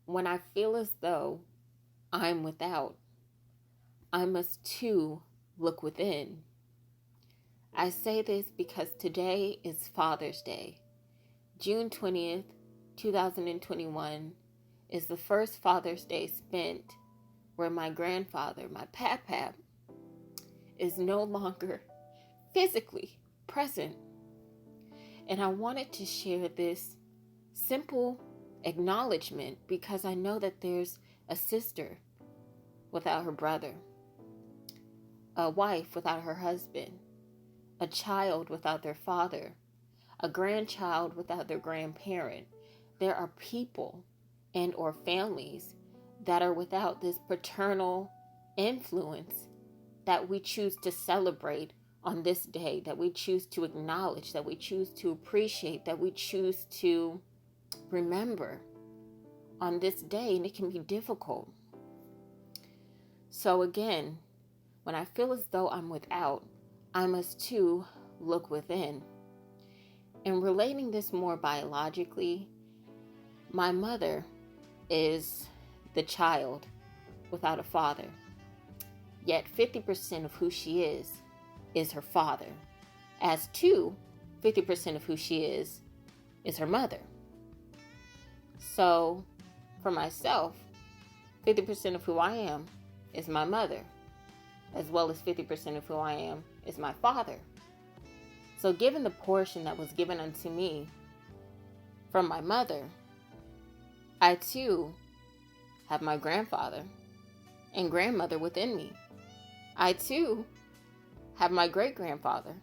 when I feel as though I'm without, I must too look within. I say this because today is Father's Day. June 20th, 2021 is the first Father's Day spent where my grandfather, my pap, is no longer physically present. And I wanted to share this simple acknowledgement because I know that there's a sister without her brother, a wife without her husband, a child without their father, a grandchild without their grandparent. There are people and or families that are without this paternal influence that we choose to celebrate on this day, that we choose to acknowledge, that we choose to appreciate, that we choose to remember on this day, and it can be difficult. So again, when I feel as though I'm without, I must too look within. And relating this more biologically, my mother is the child without a father. Yet 50% of who she is her father. As too, 50% of who she is her mother. So for myself, 50% of who I am is my mother, as well as 50% of who I am is my father. So given the portion that was given unto me from my mother, I too have my grandfather and grandmother within me. I too have my great-grandfather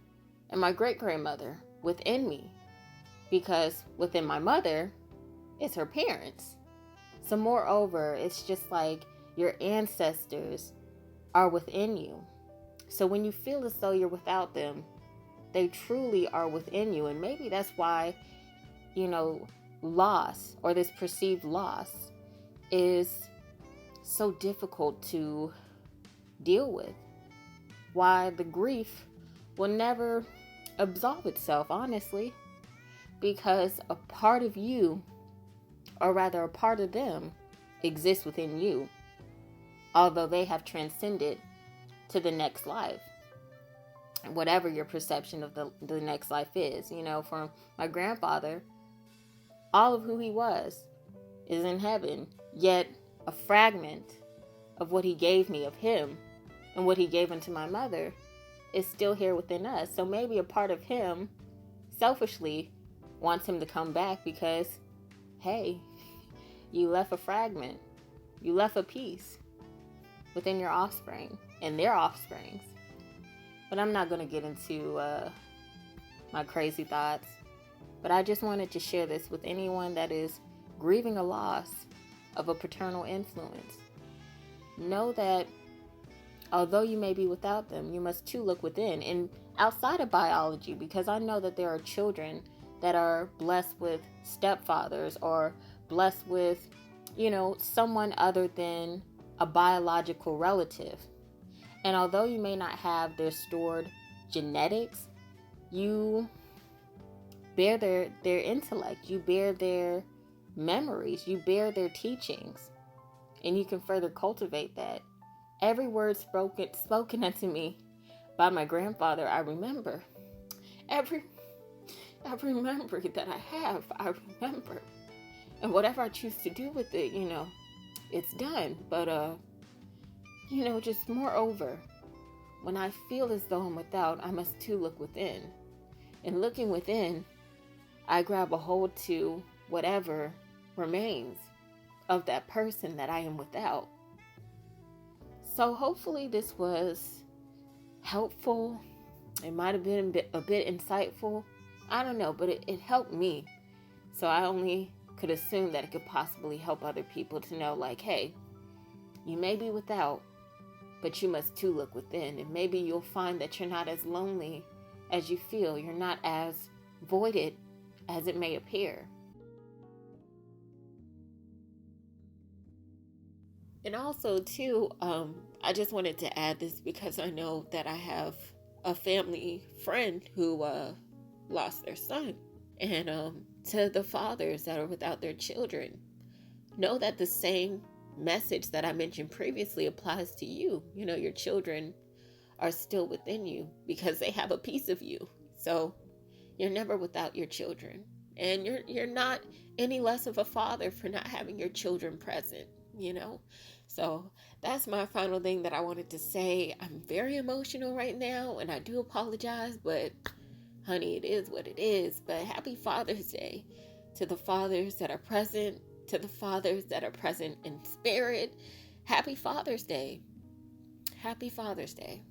and my great-grandmother within me, because within my mother is her parents. So moreover, it's just like your ancestors are within you. So when you feel as though you're without them, they truly are within you. And maybe that's why, loss, or this perceived loss, is so difficult to deal with. Why the grief will never absolve itself, honestly, because a part of you, or rather a part of them, exists within you, although they have transcended to the next life, whatever your perception of the next life is. From my grandfather, all of who he was is in heaven, yet a fragment of what he gave me of him and what he gave unto my mother is still here within us. So maybe a part of him selfishly wants him to come back because, hey, you left a fragment, you left a piece within your offspring and their offsprings. But I'm not going to get into my crazy thoughts. But I just wanted to share this with anyone that is grieving a loss of a paternal influence. Know that although you may be without them, you must too look within and outside of biology, because I know that there are children that are blessed with stepfathers or blessed with, someone other than a biological relative. And although you may not have their stored genetics, you bear their intellect, you bear their memories, you bear their teachings, and you can further cultivate that. Every word spoken unto me by my grandfather, I remember. Every memory that I have, I remember. And whatever I choose to do with it, it's done. But, just moreover, when I feel as though I'm without, I must too look within. And looking within, I grab a hold to whatever remains of that person that I am without. So hopefully this was helpful. It might have been a bit insightful. I don't know, but it helped me. So I only could assume that it could possibly help other people to know, like, hey, you may be without, but you must too look within. And maybe you'll find that you're not as lonely as you feel. You're not as voided as it may appear. And also, too, I just wanted to add this because I know that I have a family friend who lost their son. And to the fathers that are without their children, know that the same message that I mentioned previously applies to you. You know, your children are still within you because they have a piece of you. So you're never without your children. And you're not any less of a father for not having your children present, you know? So that's my final thing that I wanted to say. I'm very emotional right now and I do apologize, but honey, it is what it is. But happy Father's Day to the fathers that are present, to the fathers that are present in spirit. Happy Father's Day. Happy Father's Day.